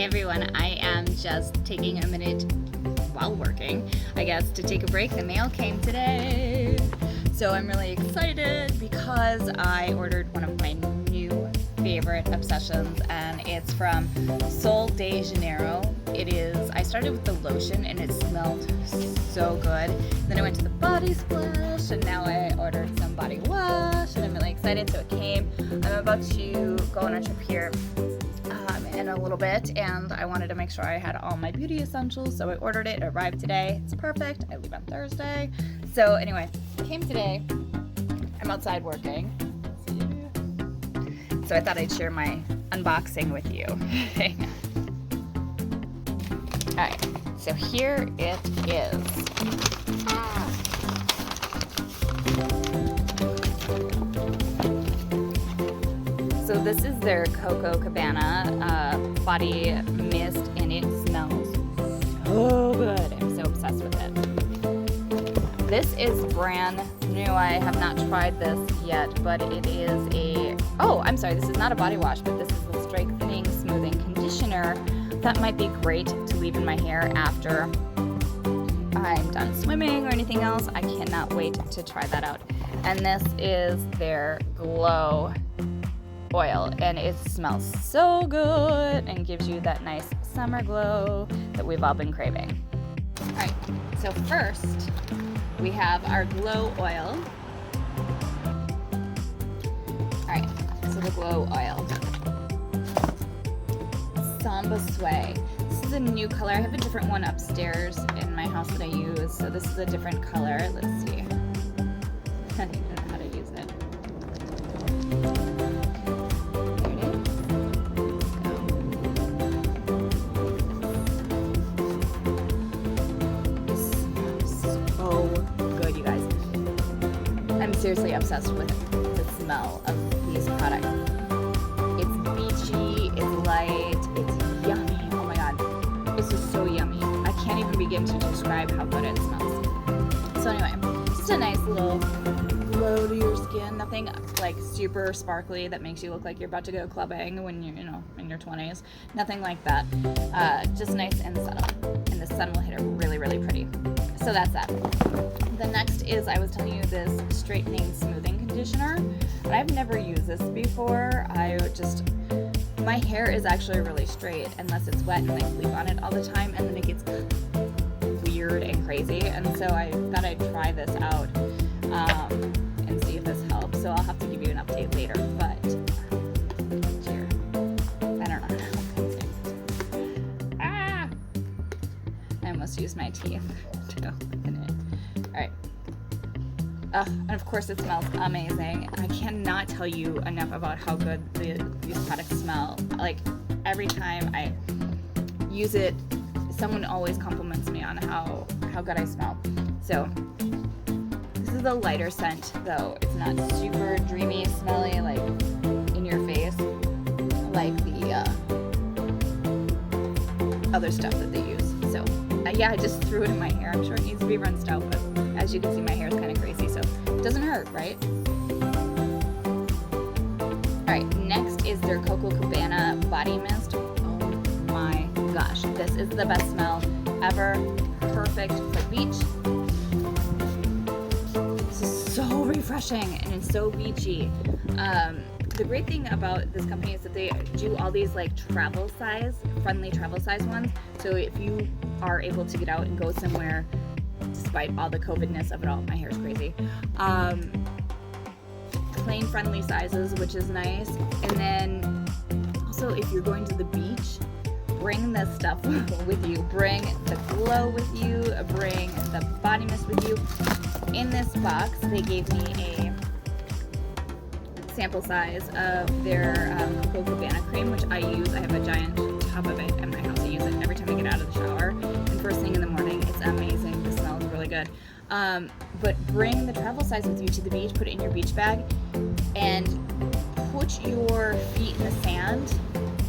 Hey everyone, I am just taking a minute while working, I guess, to take a break. The mail came today. So I'm really excited because I ordered one of my new favorite obsessions, and it's from Sol de Janeiro. I started with the lotion and it smelled so good. Then I went to the body splash and now I ordered some body wash and I'm really excited. So it came. I'm about to go on a trip here in a little bit, and I wanted to make sure I had all my beauty essentials, so I ordered it. It arrived today. It's perfect. I leave on Thursday. So anyway, it came today. I'm outside working. So I thought I'd share my unboxing with you. Alright, so here it is. So this is their Coco Cabana body mist, and it smells so good. I'm so obsessed with it. This is brand new. I have not tried this yet, but it is this is not a body wash, but this is a strengthening, smoothing conditioner that might be great to leave in my hair after I'm done swimming or anything else. I cannot wait to try that out. And this is their Glow oil, and it smells so good and gives you that nice summer glow that we've all been craving. All right, so first we have our Glow oil. All right, so the Glow oil. Samba Sway. This is a new color. I have a different one upstairs in my house that I use, so this is a different color. Let's see. I don't know how to use it. I'm seriously obsessed with the smell of these products. It's beachy, it's light, it's yummy. Oh my god, this is so yummy. I can't even begin to describe how good it smells. So anyway, just a nice little glow to your skin. Nothing like super sparkly that makes you look like you're about to go clubbing when you're, in your 20s. Nothing like that. Just nice and subtle. And the sun will hit it really, really pretty. So that's that. The next is, I was telling you, this straightening smoothing conditioner. And I've never used this before. My hair is actually really straight unless it's wet and I sleep on it all the time, and then it gets weird and crazy. And so I thought I'd try this out and see if this helps. So I'll have to give you an update later. But here, I don't know how I almost used my teeth to open it. Alright. And of course it smells amazing. I cannot tell you enough about how good these products smell. Like, every time I use it, someone always compliments me on how good I smell. So, this is a lighter scent though. It's not super dreamy, smelly, like in your face, like the other stuff that they use. So, yeah, I just threw it in my hair. I'm sure it needs to be rinsed out, but as you can see, my hair is kind of crazy, so it doesn't hurt, right? Alright, next is their Coco Cabana body mist. Oh my gosh, this is the best smell ever. Perfect for beach. This is so refreshing and it's so beachy. The great thing about this company is that they do all these like friendly travel size ones. So if you are able to get out and go somewhere, despite all the COVID-ness of it all, my hair's crazy. Plain friendly sizes, which is nice. And then also, if you're going to the beach, bring this stuff with you. Bring the Glow with you. Bring the body mist with you. In this box, they gave me a sample size of their Coco Cabana cream, which I use. I have a giant tub of it in my house. I use it every time I get out of the shower. And first thing in the morning, it's amazing. The smell is really good. But bring the travel size with you to the beach. Put it in your beach bag and put your feet in the sand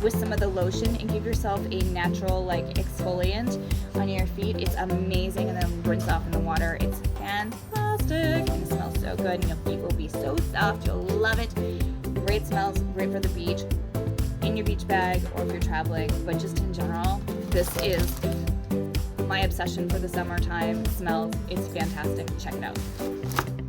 with some of the lotion and give yourself a natural like exfoliant on your feet. It's amazing, and then rinse off in the water. It's fantastic and it smells so good, and your feet will be so soft. You'll love it. Great smells, great for the beach. in your beach bag or if you're traveling, but just in general, this is my obsession for the summertime. It smells, it's fantastic. Check it out.